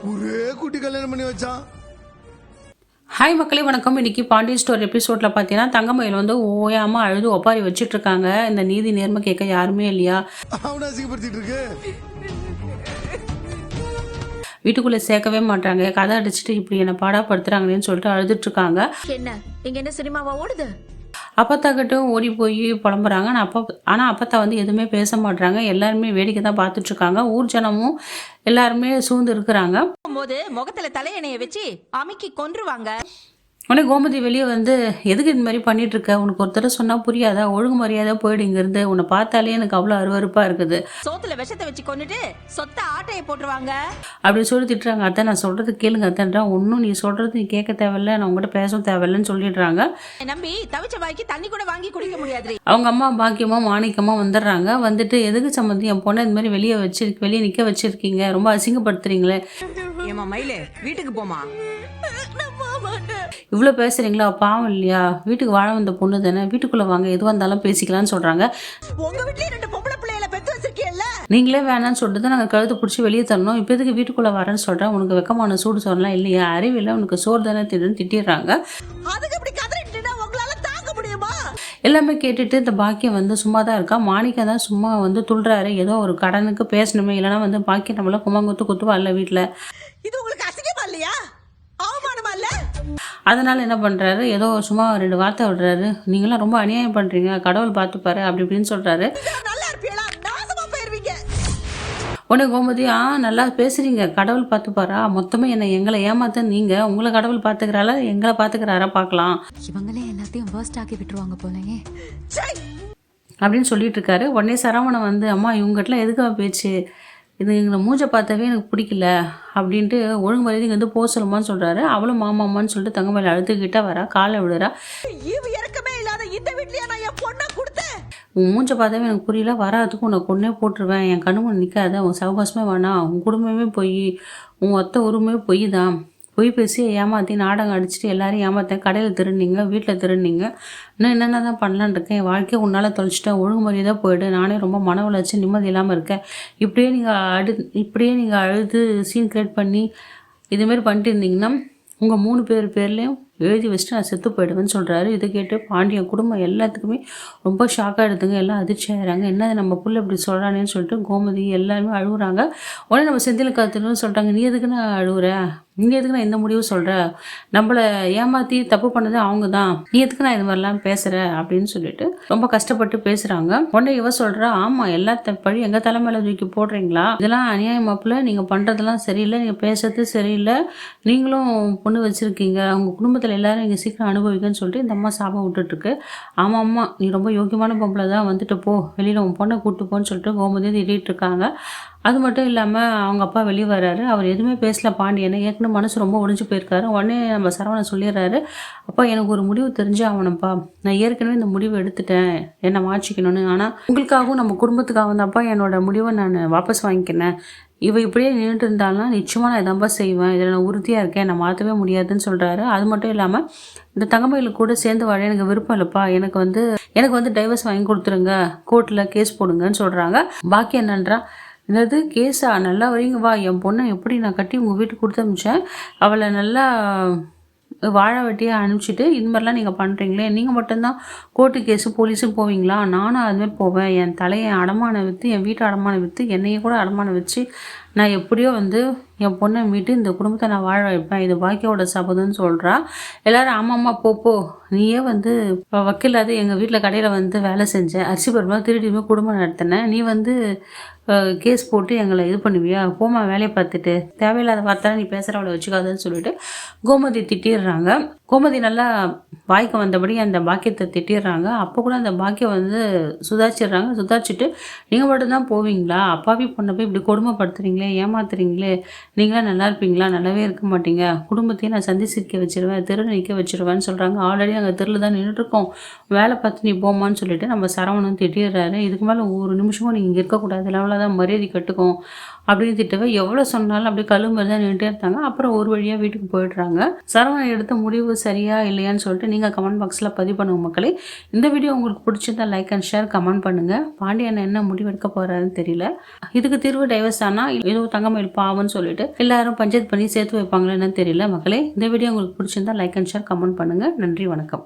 ஒரே குட்டி கல்யாணம் பண்ணி வச்சான். ஹாய் மக்களே வணக்கம். இன்னைக்கு பாண்டியன் ஸ்டோர் எபிசோட்ல பார்த்தீங்கன்னா தங்கமயில் வந்து ஓயாம அழுது ஒப்பாரி வச்சுட்டு இருக்காங்க. இந்த நீதி நேர்மை கேட்க யாருமே இல்லையா, அவனை அசிங்கப்படுத்திட்டு இருக்கு. வீட்டுக்குள்ளே சேர்க்கவே மாட்டாங்க, கதை அடிச்சுட்டு இப்படி என்னை பாடாப்படுத்துறாங்கன்னு சொல்லிட்டு அழுதுட்டு இருக்காங்க. என்ன இங்க என்ன சினிமாவா ஓடுது? அப்பத்தாக்கிட்டும் ஓடி போய் புலம்புறாங்க. ஆனால் அப்பத்தா வந்து எதுவுமே பேச மாட்டாங்க. எல்லாருமே வேடிக்கை தான் பார்த்துட்டு இருக்காங்க. ஊர் ஜனமும் எல்லாருமே சூழ்ந்து இருக்கிறாங்க. போது முகத்துல தலையணைய வச்சு அமுக்கி கொன்றுவாங்க. உடனே கோமதி வெளியே வந்து எதுக்கு இந்த மாதிரி பண்ணிட்டு இருக்க, உனக்கு ஒருத்தர சொன்னா புரியாதா, ஒழுங்கு மரியாதை போயிடு இங்கிருந்து, உன்னை பார்த்தாலே எனக்கு அவ்வளோ அருவருப்பா இருக்குது, சோத்துல விஷத்தை வச்சு கொண்டுட்டு சொத்த ஆட்டைய போட்டுருவாங்க அப்படின்னு சொல்லி திட்டுறாங்க. அத்தை நான் சொல்றது கேளுங்க அத்தன்றா, ஒன்றும் நீ சொல்றது நீ கேட்க தேவையில்ல, நான் உங்ககிட்ட பேசவும் தேவையில்லன்னு சொல்லிடுறாங்க. நம்பி தவிச்ச வாய்க்கு தண்ணி கூட வாங்கி குடிக்க முடியாது. அவங்க அம்மா பாக்கியமா மாணிக்கமா வந்துடுறாங்க. வந்துட்டு எதுக்கு சம்மந்தி என் பொண்ணை இந்த மாதிரி வெளியே நிற்க வச்சிருக்கீங்க, ரொம்ப அசிங்கப்படுத்துறீங்களே, ஏமா மயிலே வீட்டுக்கு போமா, இவ்வளோ பேசுறீங்களா, பாவம் இல்லையா, வீட்டுக்கு வாழ வந்த பொண்ணு தானே, வீட்டுக்குள்ள வாங்க எதுவாக இருந்தாலும் பேசிக்கலாம்னு சொல்றாங்க. உங்க வீட்லயே 2 பொம்பளை பிள்ளைகளை பெத்து வச்சிருக்கீல்ல, நீங்களே வேணான்னு சொல்லிட்டு தான் நாங்கள் கழுத்து பிடிச்சி வெளியே தரணும், இப்போ எதுக்கு வீட்டுக்குள்ளே வரேன்னு சொல்கிறேன், உனக்கு வெக்கமான சூடு சொல்லலாம் இல்லையா, அறிவில்லை உனக்கு சோறு தானே திட்டிடுறாங்க. அதுக்கு இப்படி கதறிட்டுனா உங்களால தாங்க முடியுமா? எல்லாமே கேட்டுட்டு இந்த பாக்கியம் வந்து சும்மா தான் இருக்கா. மாணிக்கம் தான் சும்மா வந்து துள்ளுறாரு, ஏதோ ஒரு கடனுக்கு பேசணுமே, இல்லைனா வந்து பாக்கியம் நம்மள குமாங்குத்து குத்துவா இல்லை வீட்டில், இது உங்களுக்கு அசிங்கமா இல்லையா, அவமானமா இல்ல? அதனால என்ன பண்ணுறாரு, ஏதோ சும்மா 2 வார்த்தை விடுறாரு, நீங்களாம் ரொம்ப அநியாயம் பண்ணுறீங்க, கடவுள் பார்த்துப்பாரு அப்படி இப்படின்னு சொல்கிறாரு. நல்லா இருப்பீங்களா, நாசமா போயிருவீங்க. உடனே கோமதி நல்லா பேசுறீங்க, கடவுள் பார்த்துப்பாரா, மொத்தமே எங்களை ஏமாத்த நீங்கள், உங்களை கடவுள் பார்த்துக்கிறாரா எங்களை பார்த்துக்கிறாரா பார்க்கலாம், இவங்களே எல்லாத்தையும் வேர்ஸ்ட் ஆக்கி விட்டுருவாங்க போலயே அப்படின்னு சொல்லிட்டு இருக்காரு. உடனே சரவணன் வந்து அம்மா இவங்ககிட்டலாம் எதுக்காக பேச்சு, இது எங்களை மூஞ்சை பார்த்தாவே எனக்கு பிடிக்கல அப்படின்ட்டு ஒழுங்கு மரியாதை இங்கே வந்து போக சொல்லுமான்னு சொல்கிறாரு. அவளும் மாமாம்மான்னு சொல்லிட்டு தங்கமயில் அழுதுகிட்ட வரா, காலை விடுறா. ஈவு இறக்கமே இல்லாத இந்த வீட்லயே நான் என் பொண்ணை கொடுத்தேன். உன் மூஞ்சை பார்த்தாவே எனக்கு புரியல, வராதுக்கு உன்னை கொன்னே போட்டுருவேன், என் கண்ணு நிற்காத, உன் சவகாசமே வேணாம், உன் குடும்பமே பொய், உன் ஒத்த உரிமை பொய் தான், பொய் பேசி ஏமாற்றி நாடகம் அடிச்சுட்டு எல்லாரையும் ஏமாற்றேன், கடையில் திருநீங்க, வீட்டில் திருநீங்க, இன்னும் என்னென்ன தான் பண்ணலான் இருக்கேன், என் வாழ்க்கையை உன்னால் தொலைச்சிட்டேன், ஒழுங்கு மரியாதை போயிடு, நானே ரொம்ப மன உளைச்சி நிம்மதி இல்லாமல் இருக்கேன், இப்படியே நீங்கள் அழுது சீன் கிரியேட் பண்ணி இதுமாரி பண்ணிட்டு இருந்தீங்கன்னா உங்கள் 3 பேர்லேயும் எழுதி வச்சுட்டு நான் செத்து போயிடுவேன்னு சொல்கிறாரு. இதை கேட்டு பாண்டியன் குடும்பம் எல்லாத்துக்குமே ரொம்ப ஷாக்காக எடுத்துங்க, எல்லாம் அதிர்ச்சி ஆகிறாங்க. என்ன நம்ம புள்ள இப்படி சொல்கிறானேன்னு சொல்லிட்டு கோமதி எல்லாருமே அழுகுறாங்க. உடனே நம்ம செந்தில் காத்துன்னு சொல்கிறாங்க, நீ எதுக்குன்னு அழுகுற, நீ எதுக்கு நான் இந்த முடிவு சொல்கிற, நம்மளை ஏமாற்றி தப்பு பண்ணது அவங்க தான், நீ எதுக்கு நான் இது மாதிரிலாம் பேசுகிற அப்படின்னு சொல்லிட்டு ரொம்ப கஷ்டப்பட்டு பேசுகிறாங்க. உடனே இவ சொல்கிறா, ஆமாம் எல்லா பழி எங்கள் தலைமையில தூக்கி போடுறீங்களா, இதெல்லாம் அநியாயமாப்பில், நீங்கள் பண்ணுறதெல்லாம் சரியில்லை, நீங்கள் பேசுறது சரியில்லை, நீங்களும் பொண்ணு வச்சுருக்கீங்க, உங்கள் குடும்பத்தில் எல்லாரும் இங்கே சீக்கிரம் அனுபவிக்கன்னு சொல்லிட்டு இந்த அம்மா சாபம் விட்டுட்டுருக்கு. ஆமாம்மா நீ ரொம்ப யோக்கியமான பொம்பளை தான், வந்துட்டு போ, வெளியில் உன் பொண்ணை கூப்பிட்டு போன்னு சொல்லிட்டு கோமதி திட்டிகிட்டு இருக்காங்க. அது மட்டும் இல்லாமல் அவங்க அப்பா வெளியே வர்றாரு. அவர் எதுவுமே பேசல பாண்டியனை, ஏற்கனவே மனசு ரொம்ப ஒடிஞ்சு போயிருக்காரு. உடனே நம்ம சரவணன் சொல்லிடுறாரு, அப்பா எனக்கு ஒரு முடிவு தெரிஞ்சு ஆகணும்ப்பா, நான் ஏற்கனவே இந்த முடிவு எடுத்துட்டேன், என்னை மாற்றிக்கணும்னு, ஆனால் உங்களுக்காகவும் நம்ம குடும்பத்துக்காக தான்ப்பா என்னோட முடிவை நான் வாபஸ் வாங்கிக்கினேன், இவ இப்படியே நின்றுட்டு இருந்தாலும் நிச்சயமாக நான் இதான்ப்பா செய்வேன், இதில் நான் உறுதியாக இருக்கேன், நான் மாற்றவே முடியாதுன்னு சொல்கிறாரு. அது மட்டும் இல்லாமல் இந்த தங்கமயிலுக்கு கூட சேர்ந்து வாழ எனக்கு விருப்பம் இல்லைப்பா, எனக்கு வந்து டைவர்ஸ் வாங்கி கொடுத்துருங்க, கோர்ட்டில் கேஸ் போடுங்கன்னு சொல்கிறாங்க. பாக்கி என்னன்றா, என்னது கேஸா, நல்லா வரீங்க வா, என் பொண்ணை எப்படி நான் கட்டி உங்கள் வீட்டுக்கு கொடுத்து அனுப்பிச்சேன், அவளை நல்லா வாழ வெட்டியாக அனுப்பிச்சிட்டு இது மாதிரிலாம் நீங்கள் பண்ணுறீங்களே, நீங்கள் மட்டும்தான் கோர்ட்டு கேஸு போலீஸும் போவீங்களா, நானும் அதுமாதிரி போவேன், என் தலையை அடமானம் விற்று, என் வீட்டை அடமானம் விற்று, என்னையே கூட அடமானம் வச்சு நான் எப்படியோ வந்து என் பொண்ணை மீட்டு இந்த குடும்பத்தை நான் வாழ வைப்பேன், இது பாக்கியோட சபதம்னு சொல்கிறா. எல்லோரும் ஆமாம்மா போ, நீயே வந்து வக்கீலாது எங்கள் வீட்டில் கடையில் வந்து வேலை செஞ்சேன், அரிசி பருமா திருடியுமே குடும்பம் நடத்தினேன், நீ வந்து கேஸ் போட்டு எங்களை இது பண்ணுவியா, போமா வேலையை பார்த்துட்டு, தேவையில்லாத வார்த்தை நீ பேசுகிறவளை வச்சுக்காதுன்னு சொல்லிட்டு கோமதி திட்டிடுறாங்க. கோமதி நல்லா வாய்க்கு வந்தபடி அந்த பாக்கியத்தை திட்டிடுறாங்க. அப்போ கூட அந்த பாக்கியம் வந்து சுதாரிச்சிட்டு நீங்கள் மட்டும்தான் போவீங்களா, அப்பாவி பொண்ணை போய் இப்படி கொடுமைப்படுத்துறீங்களே, ஏமாத்துறீங்களே, நீங்களாம் நல்லா இருப்பீங்களா, நல்லாவே இருக்க மாட்டீங்க, குடும்பத்தையும் நான் சந்தி சிரிக்க வச்சிருவேன், தெரு நிற்க வச்சிருவேன்னு சொல்கிறாங்க. ஆல்ரெடி அங்கே தெருவில் தான் நின்றுட்டுருக்கோம், வேலை பார்த்து நீ போமான்னு சொல்லிட்டு நம்ம சரவணன் திட்டிடுறாரு. இதுக்கு மேலே ஒரு நிமிஷமும் நீங்கள் இங்கே இருக்கக்கூடாது, அவ்வளோதான் மரியாதை கட்டுக்கும் அப்படின்னு திட்டவே எவ்வளோ சொன்னாலும் அப்படியே கழும்பு தான் நின்றுட்டே இருந்தாங்க. அப்புறம் ஒரு வழியாக வீட்டுக்கு போயிடுறாங்க. சரவணன் எடுத்த முடிவு சரியா இல்லையான்னு சொல்லிட்டு நீங்கள் கமெண்ட் பாக்ஸில் பதிவு பண்ணுங்க மக்களே. இந்த வீடியோ உங்களுக்கு பிடிச்சிருந்தா லைக் அண்ட் ஷேர் கமெண்ட் பண்ணுங்கள். பாண்டியன் என்ன முடிவெடுக்க போகிறாருன்னு தெரியல. இதுக்கு தீர்வு டைவர்ஸ் ஆனால் ஏதோ தங்கமயில் பாவம்னு சொல்லிட்டு எல்லாரும் பஞ்சாயத்து பண்ணி சேர்த்து வைப்பாங்களா என்னன்னு தெரியல மக்களே. இந்த வீடியோ உங்களுக்கு பிடிச்சிருந்தா லைக் அண்ட் ஷேர் கமெண்ட் பண்ணுங்கள். நன்றி, வணக்கம்.